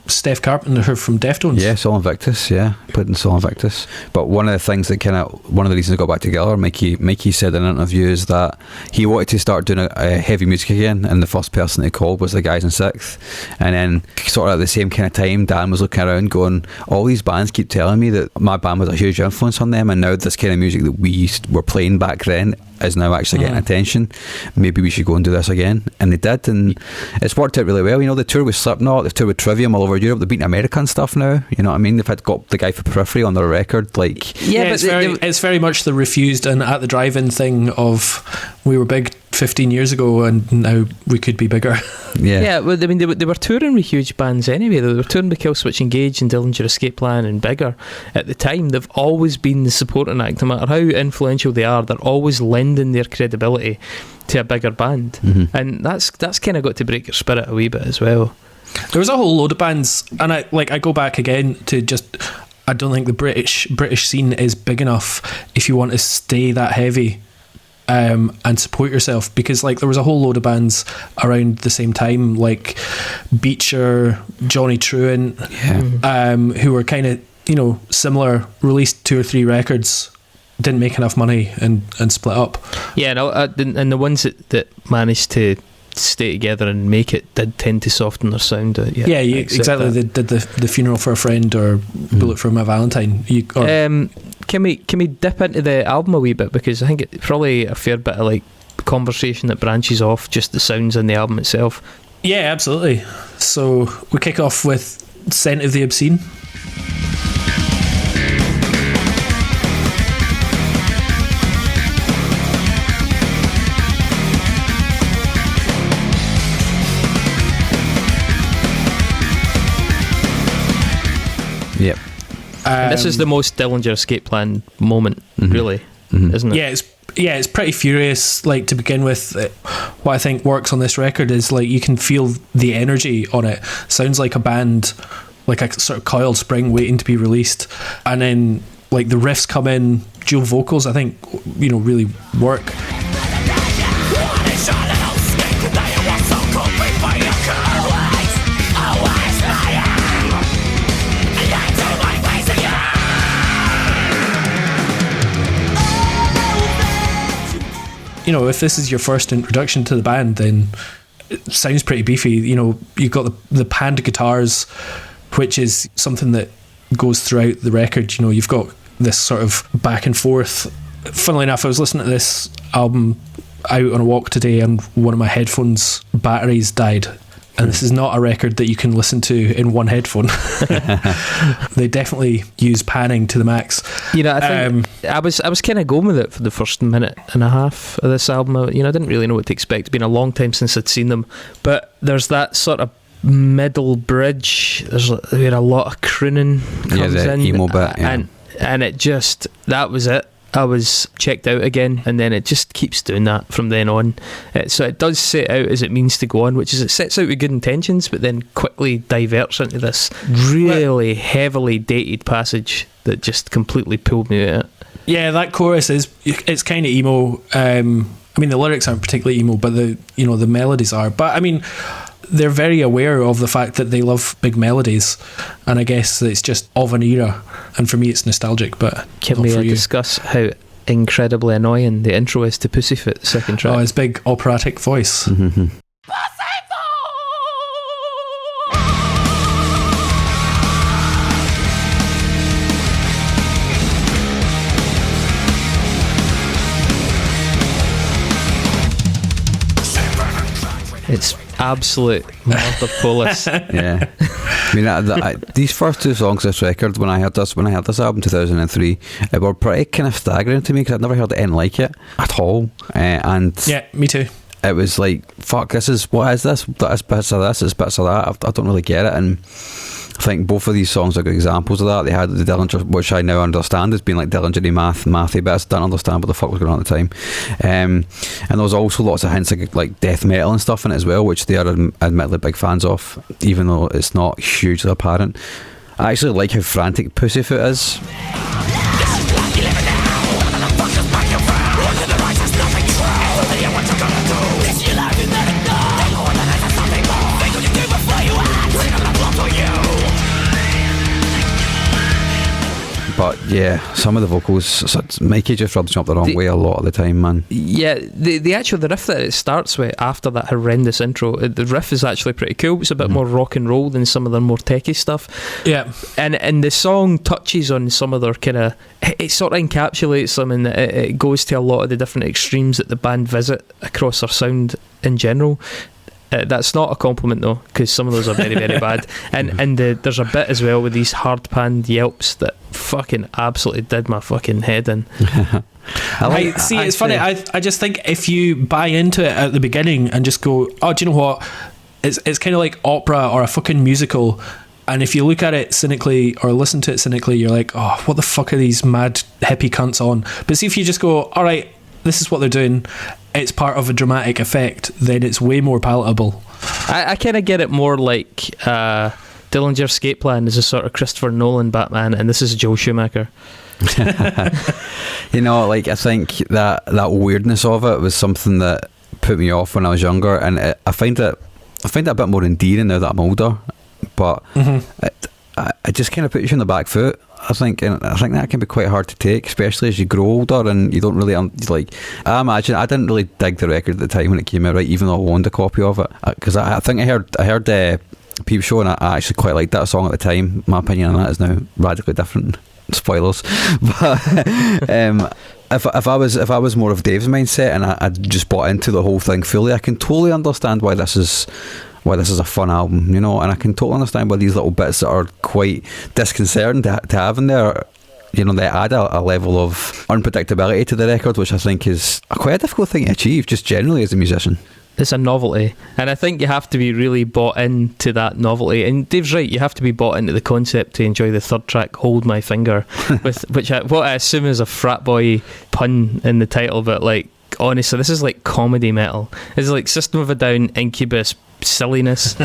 Steph Carpenter from Deftones. Yeah, Sol Invictus. Yeah, played in Sol Invictus. But one of the things that one of the reasons they got back together, Mikey said in an interview, is that he wanted to start doing a heavy music again, and the first person he called was the guys in SikTh. And then sort of at the same kind of time, Dan was looking around going, all these bands keep telling me that my band was a huge influence on them, and now this kind of music that we were playing back then is now actually getting attention. Maybe we should go and do this again. And they did, and it's worked out really well. They tour with Slipknot, they've toured with Trivium all over Europe, they've beaten America and stuff now, you know what I mean? They've got the guy for Periphery on their record. But it's very much the Refused and At the Drive-In thing of, we were big 15 years ago and now we could be bigger. Well, I mean, they were touring with huge bands anyway. They were touring with Killswitch Engage and Dillinger Escape Plan and bigger at the time. They've always been the supporting act. No matter how influential they are, they're always lending their credibility to a bigger band. And that's kind of got to break your spirit a wee bit as well. There was a whole load of bands, and I go back again to just, I don't think the British scene is big enough if you want to stay that heavy and support yourself, because like there was a whole load of bands around the same time, like Beecher, Johnny Truant, who were kind of similar, released 2 or 3 records, didn't make enough money and split up. And the ones that managed to stay together and make it did tend to soften their sound. Exactly. They did the Funeral for a Friend or Bullet for My Valentine. Can we dip into the album a wee bit, because I think it's probably a fair bit of like conversation that branches off just the sounds in the album itself. Yeah, absolutely. So we kick off with Scent of the Obscene. Yep. This is the most Dillinger Escape Plan moment, really, isn't it? It's pretty furious. Like, to begin with, what I think works on this record is like you can feel the energy on it. Sounds like a band, like a sort of coiled spring waiting to be released, and then like the riffs come in, dual vocals, I think really work. If this is your first introduction to the band, then it sounds pretty beefy. You've got the panned guitars, which is something that goes throughout the record. You've got this sort of back and forth. Funnily enough, I was listening to this album out on a walk today, and one of my headphones batteries died. And this is not a record that you can listen to in one headphone. They definitely use panning to the max. I think I was kind of going with it for the first minute and a half of this album. I didn't really know what to expect. It's been a long time since I'd seen them, but there's that sort of middle bridge. There's where a lot of crooning comes in, emo bit, and it just, that was it. I was checked out again, and then it just keeps doing that from then on. So it does set out as it means to go on, which is it sets out with good intentions, but then quickly diverts into this really heavily dated passage that just completely pulled me out. Yeah, that chorus it's kind of emo. I mean, the lyrics aren't particularly emo, but the melodies are. But I mean, they're very aware of the fact that they love big melodies, and I guess it's just of an era, and for me it's nostalgic, but can we discuss how incredibly annoying the intro is to Pussyfoot, the second track. Oh, his big operatic voice. Mm-hmm. It's absolute murder polis. Yeah, I mean, these first two songs of this record, when I heard this album 2003, it were pretty kind of staggering to me because I'd never heard anything like it at all. And yeah, me too. It was like, fuck, what is this? It's bits of this, it's bits of that. I don't really get it. And I think both of these songs are good examples of that. They had the Dillinger, which I now understand has been like Dillinger-y mathy bits. Don't understand what the fuck was going on at the time. And there was also lots of hints like death metal and stuff in it as well, which they are admittedly big fans of, even though it's not hugely apparent. I actually like how frantic Pussyfoot is. But yeah, some of the vocals, Mikey just rubs me up the wrong way a lot of the time, man. Yeah, the riff that it starts with after that horrendous intro, the riff is actually pretty cool. It's a bit more rock and roll than some of their more techie stuff. Yeah, and the song touches on some of their kind of, it sort of encapsulates them, and it goes to a lot of the different extremes that the band visit across their sound in general. That's not a compliment though, because some of those are very, very bad. And there's a bit as well with these hard panned yelps that fucking absolutely did my fucking head in. It's funny. I just think if you buy into it at the beginning and just go, oh, do you know what? It's kind of like opera or a fucking musical. And if you look at it cynically or listen to it cynically, you're like, oh, what the fuck are these mad hippie cunts on? But see, if you just go, all right, this is what they're doing, it's part of a dramatic effect, then it's way more palatable. I kind of get it more like Dillinger Escape Plan is a sort of Christopher Nolan Batman, and this is Joel Schumacher. You know, like, I think that weirdness of it was something that put me off when I was younger, and I find it a bit more endearing now that I'm older. But it just kind of puts you on the back foot, I think, and I think that can be quite hard to take, especially as you grow older and you don't really like. I imagine I didn't really dig the record at the time when it came out, right? Even though I owned a copy of it, because I think I heard Peep Show, and I actually quite liked that song at the time. My opinion on that is now radically different. Spoilers, but if I was more of Dave's mindset and I just bought into the whole thing fully, I can totally understand why this is a fun album, you know, and I can totally understand why these little bits that are quite disconcerting to have in there, you know, they add a level of unpredictability to the record, which I think is quite a difficult thing to achieve just generally as a musician. It's a novelty, and I think you have to be really bought into that novelty, and Dave's right, you have to be bought into the concept to enjoy the third track, Hold My Finger, with what I assume is a frat boy pun in the title, but like, honestly, this is like comedy metal. It's like System of a Down, Incubus silliness.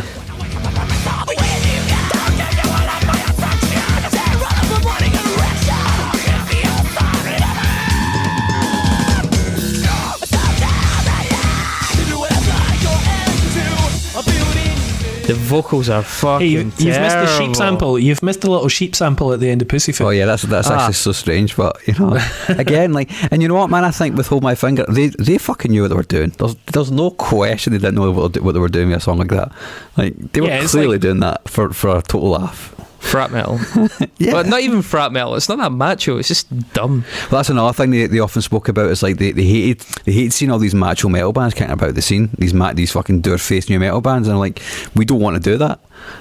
The vocals are fucking you've missed the sheep sample. You've missed the little sheep sample at the end of Pussyfoot. Oh yeah, that's actually so strange. But you know, again, like, and you know what, man? I think with Hold My Finger, they fucking knew what they were doing. There's no question they didn't know what they were doing with a song like that. Like, they were clearly doing that for a total laugh. Frat metal. Yeah. But not even frat metal. It's not that macho. It's just dumb. Well, that's another thing they often spoke about. Is like they hated seeing all these macho metal bands kicking about the scene. These fucking door-faced new metal bands, and like, we don't want to do that.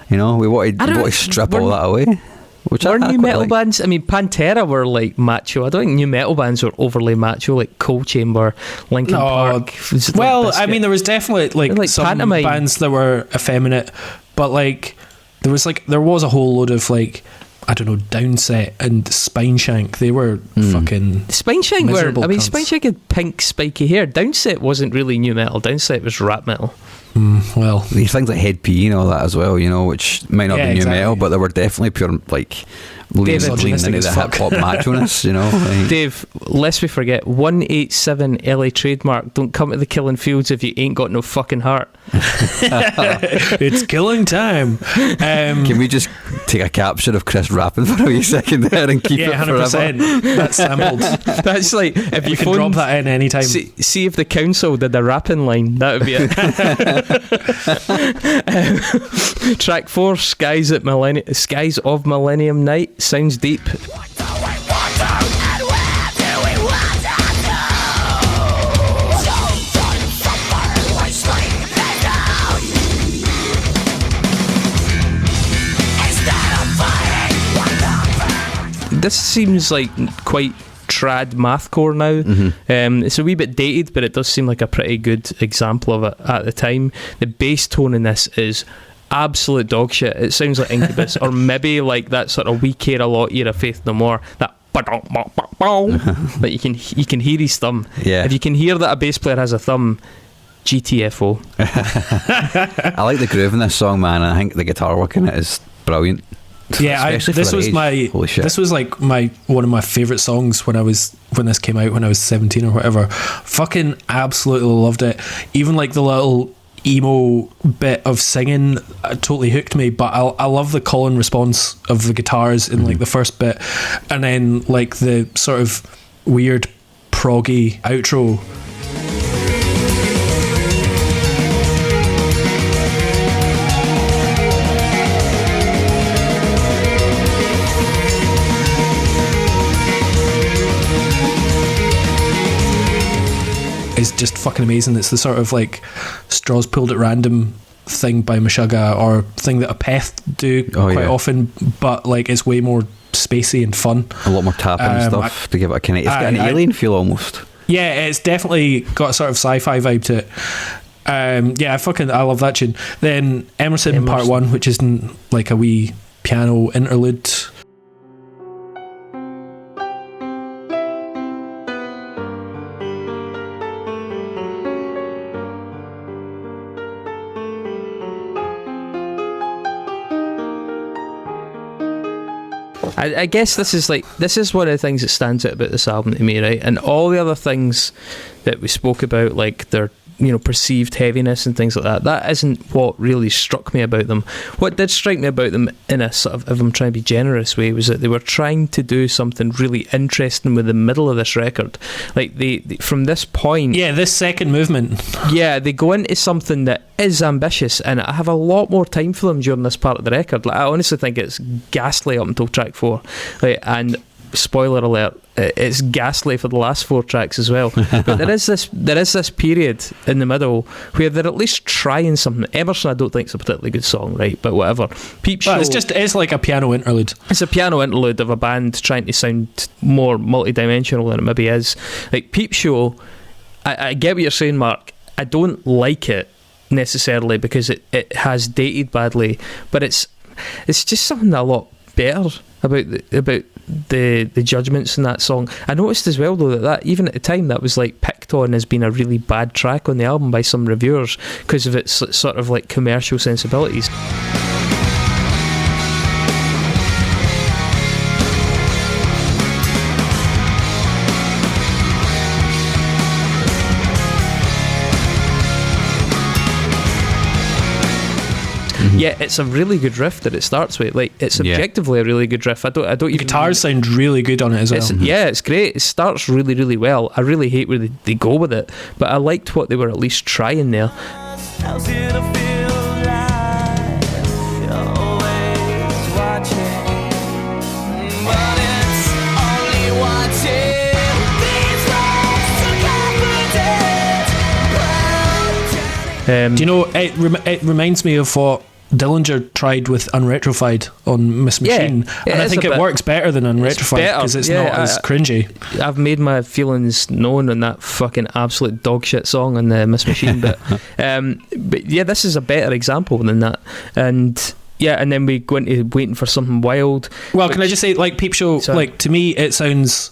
You know, we want to strip all that away. Which were new metal like. Bands? I mean, Pantera were like macho. I don't think new metal bands were overly macho, like Cold Chamber, Linkin Park. Well, I mean, there was definitely like some Pantomime bands that were effeminate, but like. There was a whole load of like, I don't know, Downset and Spineshank. They were fucking Spineshank miserable cunts. Spineshank had pink spiky hair. Downset wasn't really new metal. Downset was rap metal. Well, these things like Head P and all that as well, you know, which might not be new metal, but they were definitely pure like leaning into the hip hop macho-ness, you know. Like. Dave, lest we forget, 187 LA trademark. Don't come to the killing fields if you ain't got no fucking heart. It's killing time. Can we just take a capture of Chris rapping for a wee second there and keep it 100%. forever? That's sampled. That's like if You you can phoned, drop that in anytime. see if the council did a rapping line, that would be it. Track 4, Skies of Millennium Night, sounds deep. This seems like quite trad mathcore now. It's a wee bit dated, but it does seem like a pretty good example of it at the time. The bass tone in this is absolute dog shit. It sounds like Incubus, or maybe like that sort of We Care a Lot era Faith No More. That but you can hear his thumb. Yeah. If you can hear that a bass player has a thumb, GTFO. I like the groove in this song, man. I think the guitar work in it is brilliant. Yeah, Especially for their age. Holy shit. This was like one of my favourite songs when this came out when I was 17 or whatever. Fucking absolutely loved it. Even like the little emo bit of singing totally hooked me, but I love the call and response of the guitars in like the first bit, and then like the sort of weird proggy outro. Is just fucking amazing. It's the sort of like straws pulled at random thing by Meshuggah, or thing that Opeth do quite often, but like it's way more spacey and fun. A lot more tapping and stuff to give it a kind of. It's got an alien feel almost. Yeah, it's definitely got a sort of sci-fi vibe to it. I love that tune. Then Emerson Part 1, which is like a wee piano interlude. I guess this is one of the things that stands out about this album to me, right? And all the other things that we spoke about, like their perceived heaviness and things like that, that isn't what really struck me about them. What did strike me about them, in a sort of, if I'm trying to be generous way, was that they were trying to do something really interesting with the middle of this record. Like they from this point, this second movement, they go into something that is ambitious, and I have a lot more time for them during this part of the record. Like, I honestly think it's ghastly up until track 4, and spoiler alert, it's ghastly for the last 4 tracks as well. But there is this period in the middle where they're at least trying something. Emerson, I don't think it's a particularly good song, right? But whatever. Peep Show, it's like a piano interlude. It's a piano interlude of a band trying to sound more multi-dimensional than it maybe is. Like Peep Show, I get what you're saying, Mark. I don't like it necessarily because it has dated badly, but it's just something a lot better about the judgments in that song. I noticed as well though that even at the time that was like picked on as being a really bad track on the album by some reviewers because of its sort of like commercial sensibilities. Yeah, it's a really good riff that it starts with. Like, it's objectively a really good riff. I don't even. Guitars sound really good on it as well. It's great. It starts really, really well. I really hate where they go with it, but I liked what they were at least trying there. How's it feel like you're always watching, but it's only watching. These roads are confident. Do you know, it reminds me of what Dillinger tried with Unretrofied on Miss Machine, and I think it works better than Unretrofied because it's not as cringy. I've made my feelings known on that fucking absolute dog shit song on the Miss Machine, but yeah, this is a better example than that. And yeah, and then we go into Waiting for Something Wild. Well, can I just say, like, Peep Show, like, to me it sounds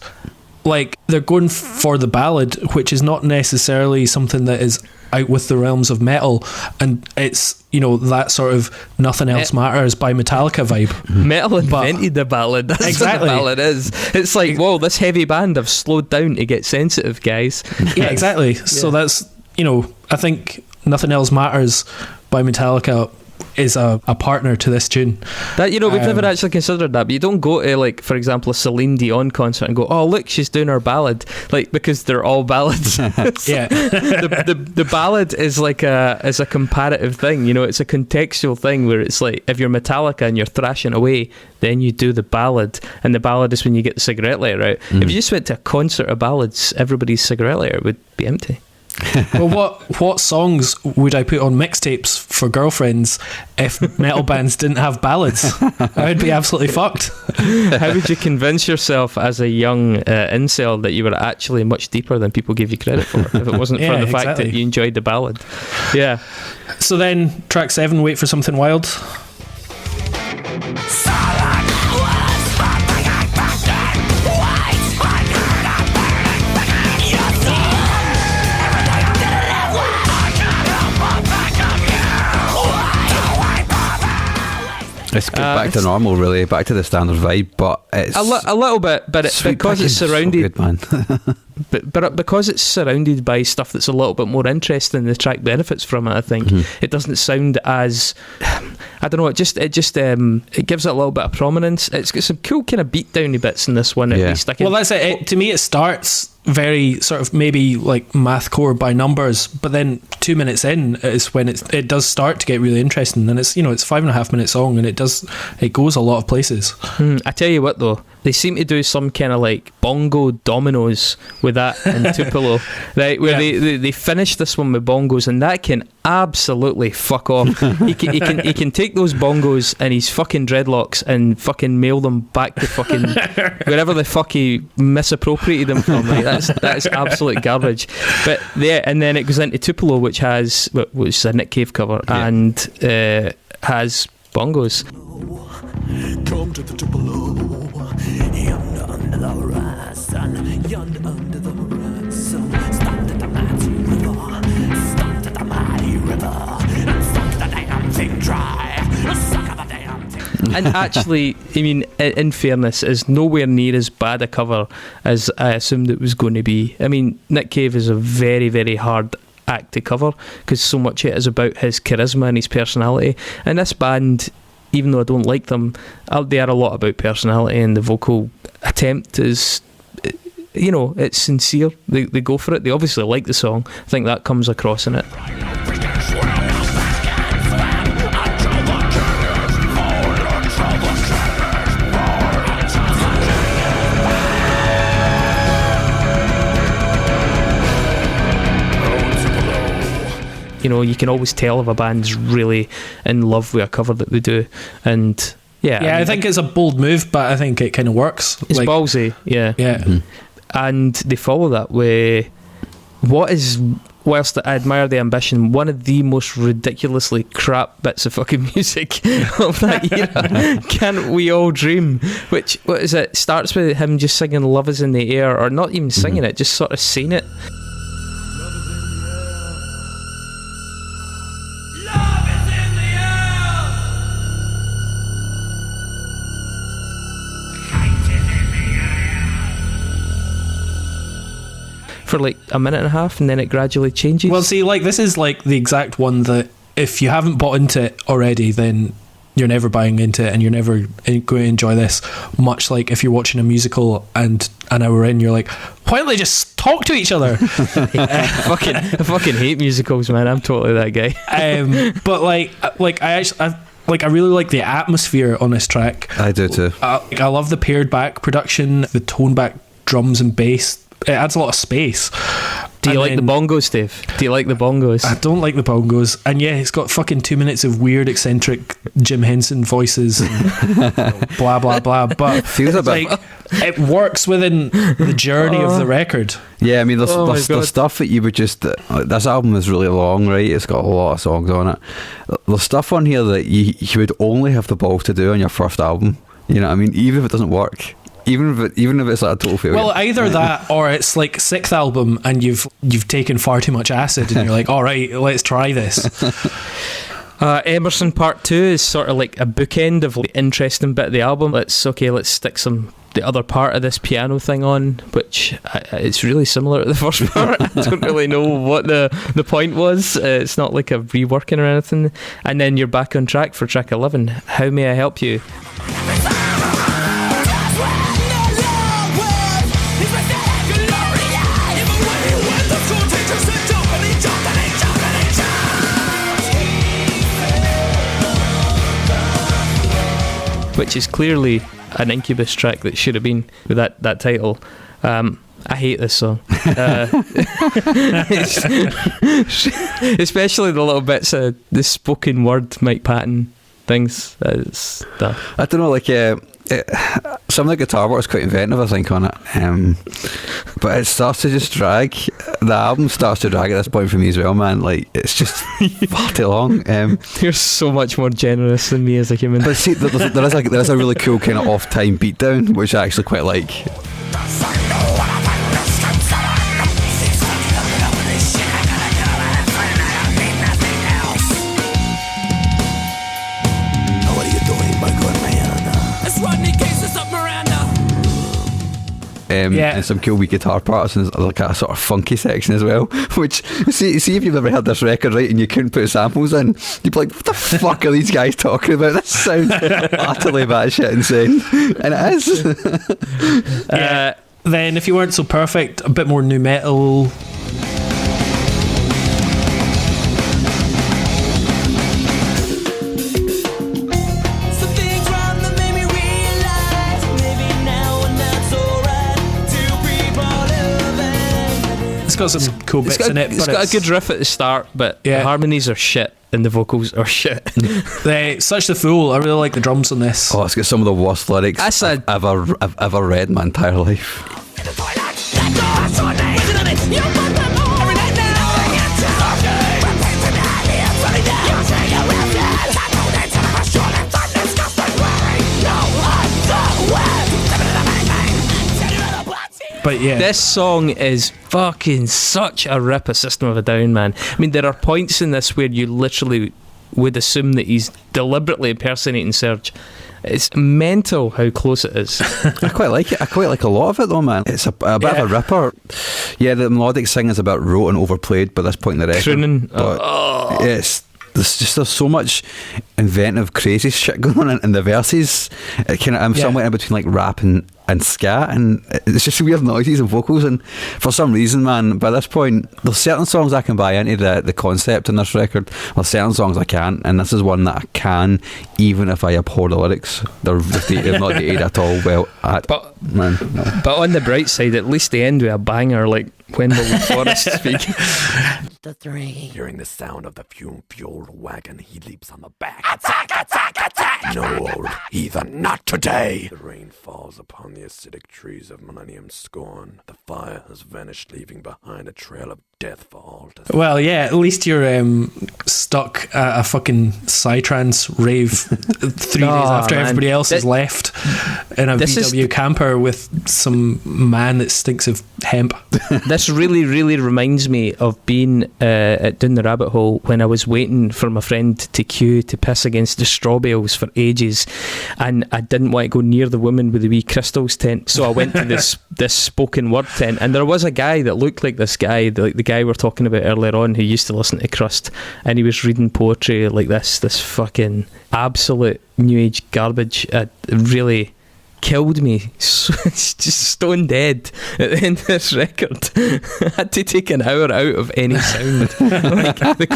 like they're going for the ballad, which is not necessarily something that is out with the realms of metal, and it's, you know, that sort of Nothing Else Matters by Metallica vibe. Metal invented the ballad. That's exactly what the ballad is. It's like, whoa, this heavy band have slowed down to get sensitive, guys. Yeah, exactly. So that's, you know, I think Nothing Else Matters by Metallica is a partner to this tune. That, we've never actually considered that, but you don't go to, like, for example, a Celine Dion concert and go, oh look, she's doing her ballad, like, because they're all ballads. Yeah. the ballad is like a comparative thing, it's a contextual thing where it's like, if you're Metallica and you're thrashing away, then you do the ballad, and the ballad is when you get the cigarette lighter out. If you just went to a concert of ballads, everybody's cigarette lighter would be empty. Well, what songs would I put on mixtapes for girlfriends if metal bands didn't have ballads? I would be absolutely fucked. How would you convince yourself as a young incel that you were actually much deeper than people give you credit for, if it wasn't for the fact that you enjoyed the ballad? Yeah. So then, track 7, Wait for Something Wild. It's back to normal, really, back to the standard vibe, but it's a little bit, but because it's surrounded, so good, man. but because it's surrounded by stuff that's a little bit more interesting, the track benefits from it. I think it doesn't sound as, I don't know. It just it gives it a little bit of prominence. It's got some cool kind of beat downy bits in this one. At least, well, that's it. To me, it starts very sort of maybe like mathcore by numbers, but then 2 minutes in is when it does start to get really interesting, and it's it's 5.5 minute song, and it goes a lot of places. I tell you what though, they seem to do some kind of like bongo dominoes with that in Tupelo, right? Where they finish this one with bongos, and that can absolutely fuck off. He can take those bongos and his fucking dreadlocks and fucking mail them back to fucking wherever the fuck he misappropriated them from. Like, that is absolute garbage. But and then it goes into Tupelo, which is a Nick Cave cover, and has bongos. Come to the Tupelo, yonder under the horizon, yonder under the horizon. Stop at the mighty river, stop at the mighty river, and suck the damn thing dry, suck the damn thing. And actually, I mean, in fairness, is nowhere near as bad a cover as I assumed it was going to be. I mean, Nick Cave is a very, very hard act to cover because so much of it is about his charisma and his personality. And this band, even though I don't like them, they are a lot about personality, and the vocal attempt is, it's sincere. They go for it. They obviously like the song. I think that comes across in it. You can always tell if a band's really in love with a cover that they do. And I think it's a bold move, but I think it kind of works. It's ballsy, yeah. And they follow that with what is, whilst I admire the ambition, one of the most ridiculously crap bits of fucking music of that era. Can't We All Dream? Which, what is it? Starts with him just singing Love Is In The Air, or not even singing it, just sort of saying it. For like a minute and a half, and then it gradually changes. Well, see, like, this is like the exact one that if you haven't bought into it already, then you're never buying into it, and you're never going to enjoy this. Much like if you're watching a musical and an hour in, you're like, why don't they just talk to each other? I fucking hate musicals, man. I'm totally that guy. But I really like the atmosphere on this track. I do too. I love the pared back production, the toned back drums and bass. It adds a lot of space. Do you like the bongos, Dave? Do you like the bongos? I don't like the bongos. And yeah, it's got fucking 2 minutes of weird, eccentric Jim Henson voices and blah, blah, blah. But feels a bit... it works within the journey of the record. Yeah, I mean, there's stuff that you would just... this album is really long, right? It's got a lot of songs on it. There's stuff on here that you would only have the balls to do on your first album. You know what I mean? Even if it doesn't work. Even if it's like a total failure. Well, either that or it's like SikTh album and you've taken far too much acid and you're like, all right, let's try this. Emerson Part 2 is sort of like a bookend of like interesting bit of the album. Let's stick some the other part of this piano thing on, which it's really similar to the first part. I don't really know what the point was. It's not like a reworking or anything. And then you're back on track for track 11. How may I help you? Which is clearly an Incubus track that should have been with that title. I hate this song. Especially the little bits of the spoken word Mike Patton things. I don't know, like some of the guitar work is quite inventive, I think, on it. But it starts to just drag. The album starts to drag at this point for me as well, man. Like, it's just far too long. You're so much more generous than me as a human. But see, there is a really cool kind of off-time beatdown, which I actually quite like. And some cool wee guitar parts, and like a sort of funky section as well. Which, see if you've ever heard this record, right, and you couldn't put samples in, you'd be like, what the fuck are these guys talking about? This sounds utterly batshit insane. And it is. Then if you weren't so perfect, a bit more nu metal. Got some cool bits in it, it's got a good riff at the start, but the harmonies are shit and the vocals are shit. Such the Fool, I really like the drums on this. Oh, it's got some of the worst lyrics I've ever read in my entire life. But yeah, this song is fucking such a rip of System of a Down, man. I mean, there are points in this where you literally would assume that he's deliberately impersonating Serge. It's mental how close it is. I quite like it. I quite like a lot of it though, man. It's a bit of a ripper. Yeah, the melodic singing is a bit rote and overplayed by this point in the record. Crooning. There's so much inventive, crazy shit going on in the verses. It kind of, I'm somewhere in between like rap and scat, and it's just weird noises and vocals. And for some reason, man, by this point, there's certain songs I can buy into the concept in this record. There's certain songs I can't, and this is one that I can, even if I abhor the lyrics. They're not dated at all. But on the bright side, at least they end with a banger like When Will the Forest Speak. The 3. Hearing the sound of the fuel-fueled wagon, he leaps on the back. Attack, attack, attack! No, old heathen, not today! The rain falls upon the acidic trees of Millennium Scorn. The fire has vanished, leaving behind a trail of death for all to see. Well, yeah, at least you're stuck at a fucking psytrance rave 3 days after everybody else has left in a VW camper with some man that stinks of hemp. This really, really reminds me of being at Down the Rabbit Hole when I was waiting for my friend to queue to piss against the straw bales for ages, and I didn't want to go near the woman with the wee crystals tent, so I went to this spoken word tent, and there was a guy that looked like this guy, the guy we're talking about earlier on, who used to listen to Crust, and he was reading poetry like this fucking absolute new age garbage. It really killed me. It's just stone dead at the end of this record. I had to take an hour out of any sound. Like the